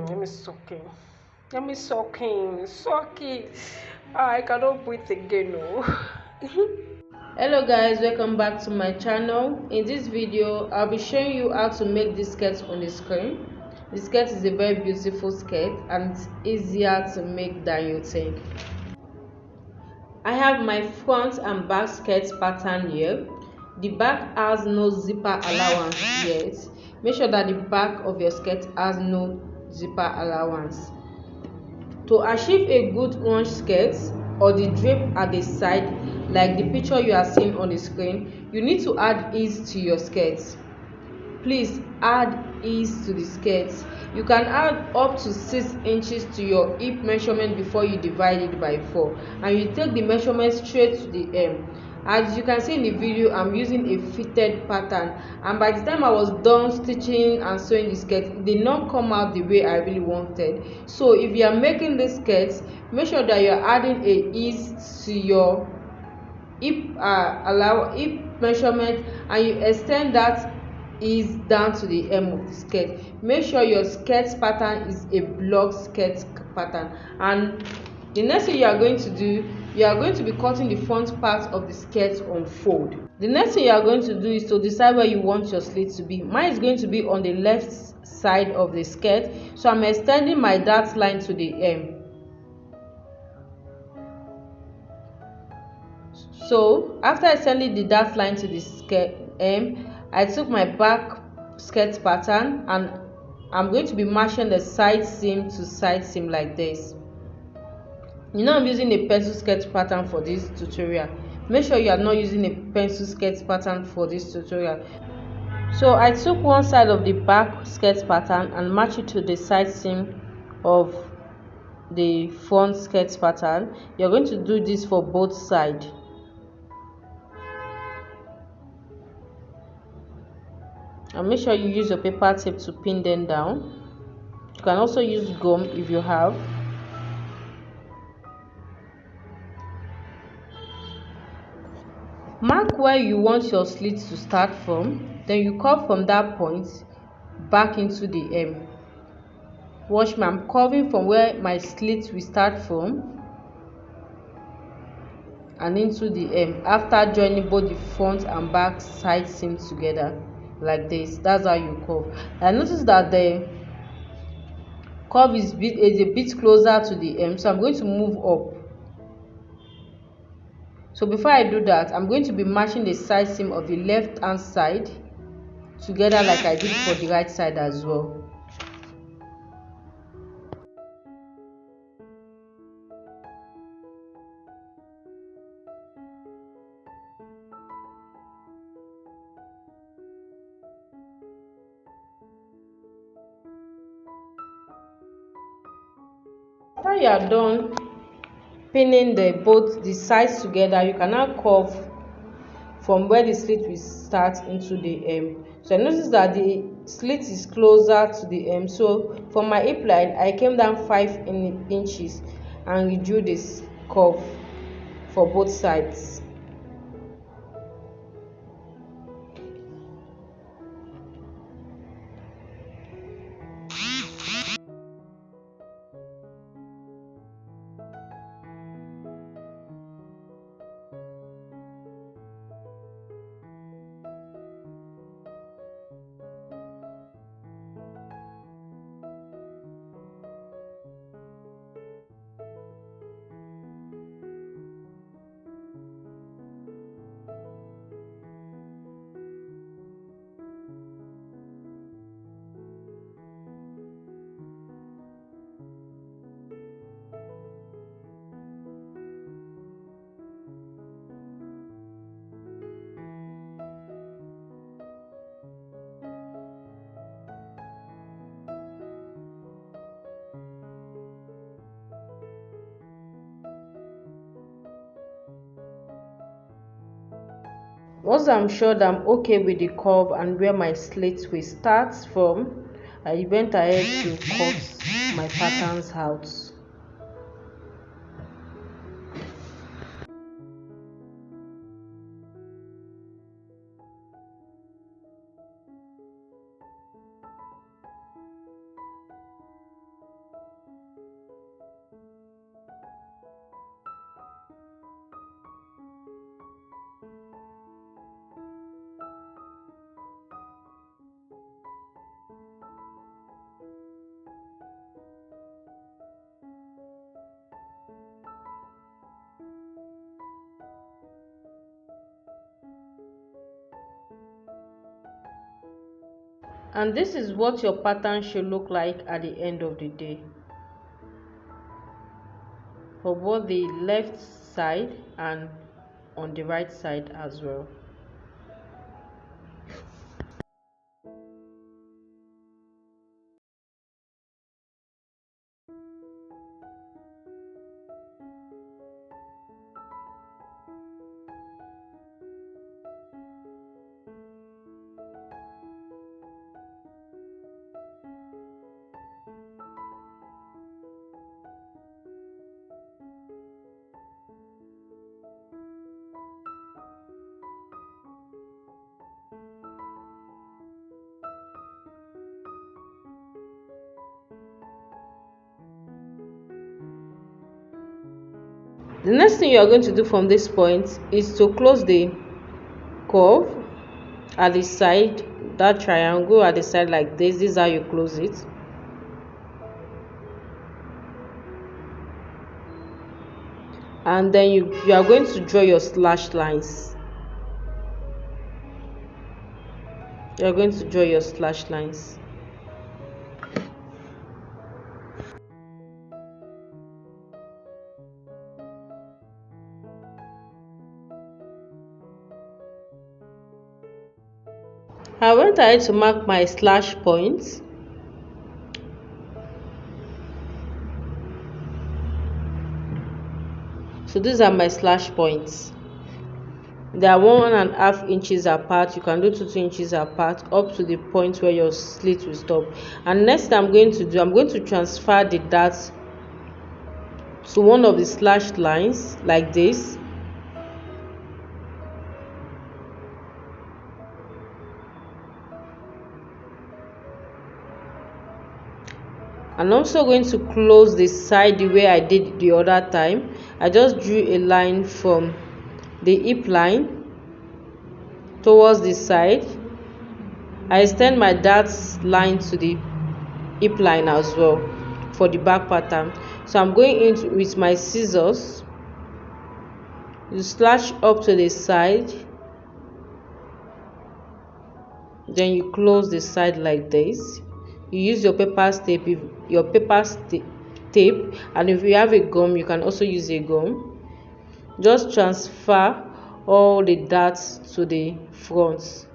Let me suck in. Let me suck in. Suck it. I cannot breathe again. No. Hello guys, welcome back to my channel. In this video, I'll be showing you how to make this skirt on the screen. The skirt is a very beautiful skirt and it's easier to make than you think. I have my front and back skirt pattern here. The back has no zipper allowance yet. Make sure that the back of your skirt has no zipper allowance. To achieve a good ruched skirt or the drape at the side like the picture you are seeing on the screen, you need to add ease to your skirt. Please add ease to the skirt. You can add up to 6 inches to your hip measurement before you divide it by 4, and you take the measurement straight to the hem. As you can see in the video, I'm using a fitted pattern, and by the time I was done stitching and sewing the skirt, it did not come out the way I really wanted. So if you are making this skirt, make sure that you are adding a ease to your hip hip measurement, and you extend that ease down to the hem of the skirt. Make sure your skirt pattern is a block skirt pattern. And the next thing you are going to do, you are going to be cutting the front part of the skirt on fold. The next thing you are going to do is to decide where you want your slit to be. Mine is going to be on the left side of the skirt, so I'm extending my dart line to the hem. So after extending the dart line to the skirt hem, I took my back skirt pattern and I'm going to be matching the side seam to side seam like this. You know, I'm using a pencil skirt pattern for this tutorial. Make sure you are not using a pencil skirt pattern for this tutorial. So I took one side of the back skirt pattern and matched it to the side seam of the front skirt pattern. You're going to do this for both sides. And make sure you use your paper tape to pin them down. You can also use gum if you have. Mark where you want your slit to start from, then you curve from that point back into the hem. Watch me, I'm curving from where my slit will start from and into the hem after joining both the front and back side seams together like this. That's how you curve. I notice that the curve is a bit closer to the hem, so I'm going to move up. So before I do that, I'm going to be matching the side seam of the left hand side together like I did for the right side as well. After you are done pinning both the sides together, you can now curve from where the slit will start into the hem. So I notice that the slit is closer to the hem, so from my hip line I came down 5 inches and drew this curve for both sides. Once I'm sure that I'm okay with the curve and where my slit will start from, I went ahead to cut my patterns out. And this is what your pattern should look like at the end of the day, for both the left side and on the right side as well. The next thing you are going to do from this point is to close the curve at the side, that triangle at the side like this. This is how you close it. And then you are going to draw your slash lines. You are going to draw your slash lines. I went ahead to mark my slash points. So these are my slash points. They are 1.5 inches apart. You can do 2 inches apart up to the point where your slit will stop. And next I'm going to transfer the dart to one of the slash lines like this. I'm also going to close the side the way I did the other time. I just drew a line from the hip line towards the side. I extend my dart line to the hip line as well for the back pattern. So I'm going in with my scissors. You slash up to the side, then you close the side like this. You use your paper tape, tape, and if you have a gum, you can also use a gum. Just transfer all the darts to the front.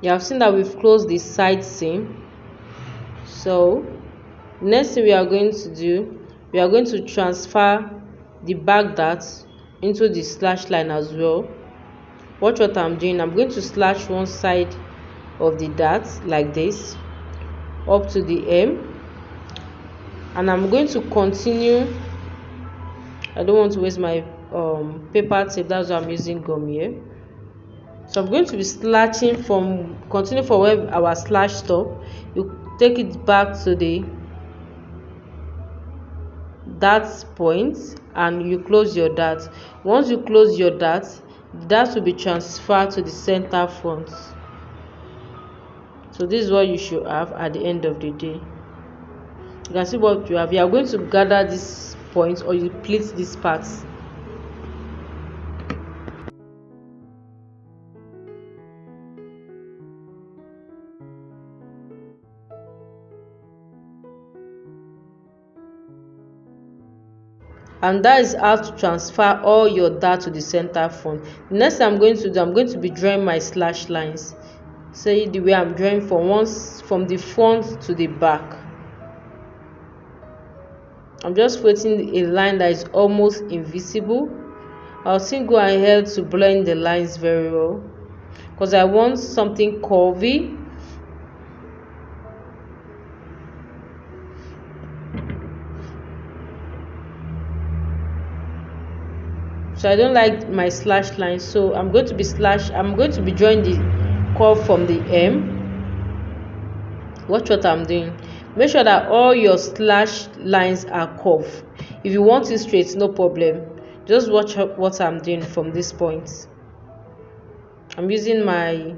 You have seen that we've closed the side seam. So next thing we are going to do, we are going to transfer the back dart into the slash line as well. Watch what I'm doing. I'm going to slash one side of the dart like this up to the hem, and I'm going to continue. I don't want to waste my paper tape, that's why I'm using gum here. So I'm going to be slashing continue from where our slash stop. You take it back to the dart point and you close your dart. Once you close your dart, the dart will be transferred to the center front. So this is what you should have at the end of the day. You can see what you have. You are going to gather this point or you pleat this part. And that is how to transfer all your dart to the center front. The next thing I'm going to do, I'm going to be drawing my slash lines. See the way I'm drawing from the front to the back. I'm just creating a line that is almost invisible. I'll still go ahead to blend the lines very well because I want something curvy. So I don't like my slash lines, so I'm going to be drawing the curve from the hem. Watch what I'm doing. Make sure that all your slash lines are curved. If you want it straight, no problem. Just watch what I'm doing from this point. I'm using my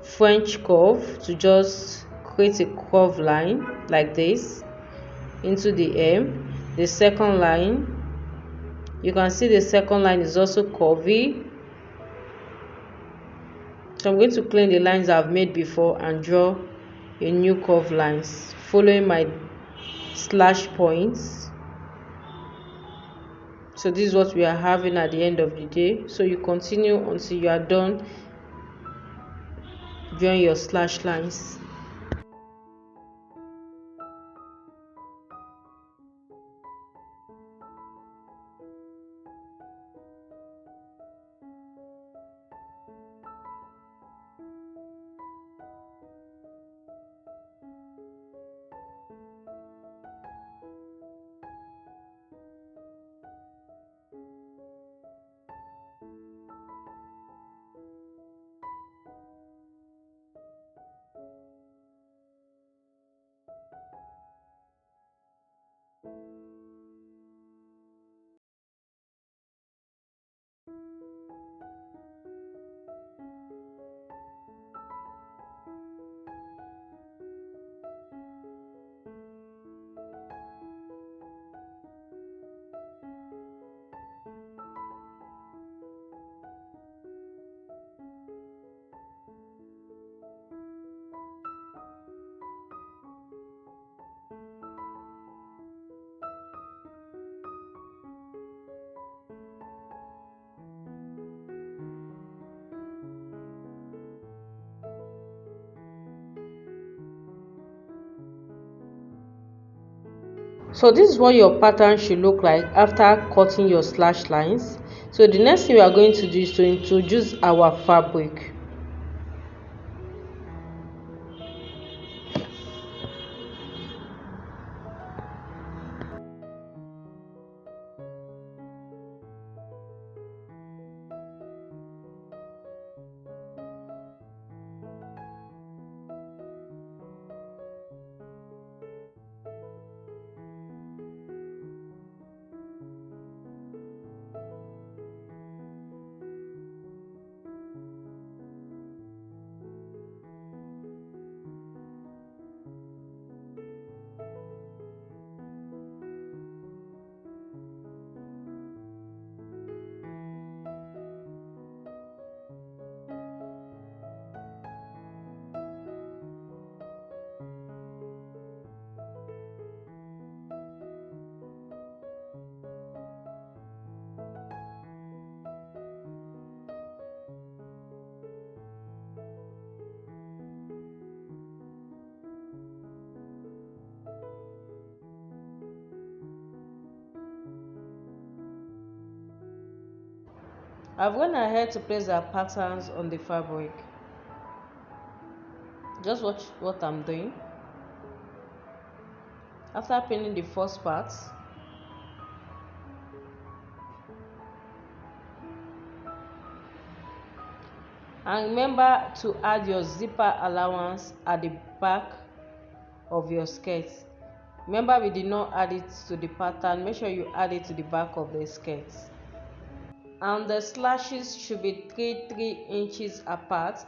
French curve to just create a curved line like this into the hem. the second line. You can see the second line is also curvy. So I'm going to clean the lines I've made before and draw a new curved lines following my slash points. So this is what we are having at the end of the day. So you continue until you are done drawing your slash lines. So this is what your pattern should look like after cutting your slash lines. So the next thing we are going to do is to introduce our fabric. I've gone ahead to place our patterns on the fabric. Just watch what I'm doing. After pinning the first part, and remember to add your zipper allowance at the back of your skirt. Remember, we did not add it to the pattern. Make sure you add it to the back of the skirt. And the slashes should be 3 inches apart.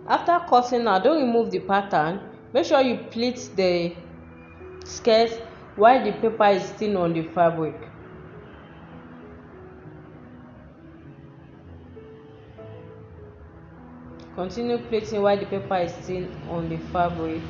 After cutting now, don't remove the pattern. Make sure you pleat the skirt while the paper is still on the fabric. Continue pleating while the paper is still on the fabric.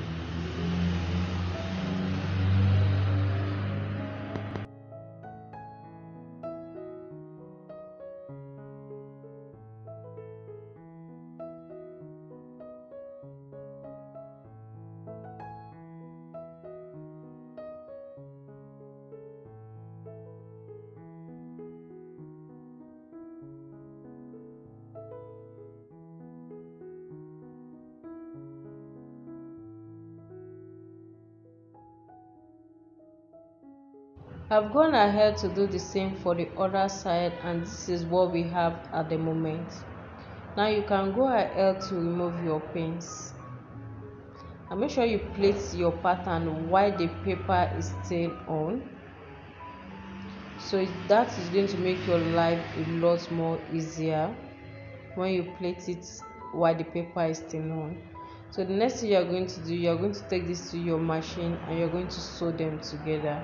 I've gone ahead to do the same for the other side, and this is what we have at the moment. Now you can go ahead to remove your pins and make sure you place your pattern while the paper is still on, so that is going to make your life a lot more easier when you plait it while the paper is still on. So the next thing you are going to do, you are going to take this to your machine and you're going to sew them together.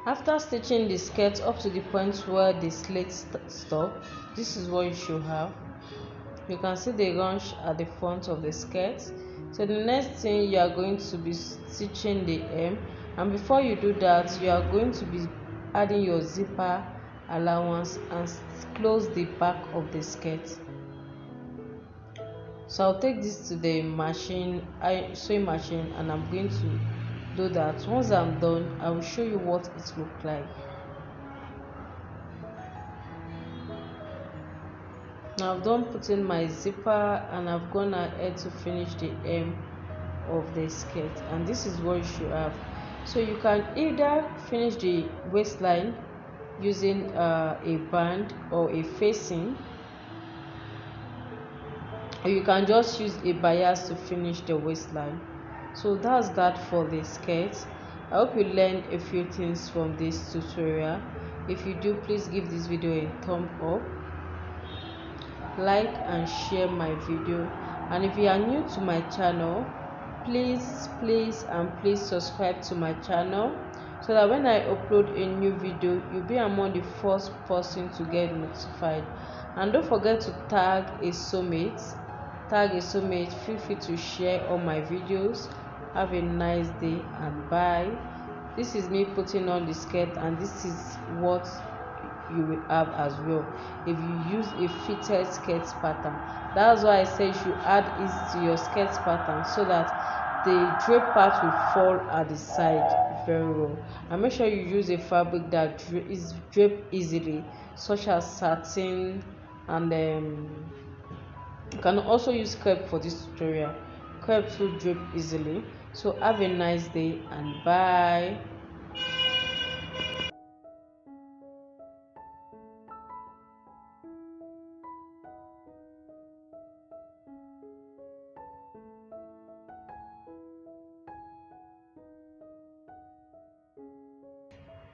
After stitching the skirt up to the point where the slit stop, this is what you should have. You can see the ruch at the front of the skirt. So the next thing, you are going to be stitching the hem, and before you do that, you are going to be adding your zipper allowance and close the back of the skirt. So I'll take this to the sewing machine, and I'm going to do that. Once I'm done, I will show you what it looks like. Now I've done putting my zipper, and I've gone ahead to finish the hem of the skirt, and this is what you should have. So you can either finish the waistline using a band or a facing, or you can just use a bias to finish the waistline. So that's that for the skirt. I hope you learned a few things from this tutorial. If you do, please give this video a thumb up, like and share my video, and if you are new to my channel, please subscribe to my channel, so that when I upload a new video, you'll be among the first person to get notified. And don't forget to tag a soulmate. Feel free to share all my videos. Have a nice day and bye. This is me putting on the skirt, and this is what you will have as well if you use a fitted skirt pattern. That's why I say you should add it to your skirt pattern, so that the drape part will fall at the side very well. And make sure you use a fabric that is draped easily, such as satin, and you can also use crepe for this tutorial. Crepe will drape easily. So have a nice day and bye.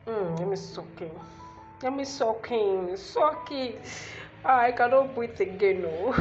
Let me soak in. Let me soak in. Soak it. I cannot breathe again. No.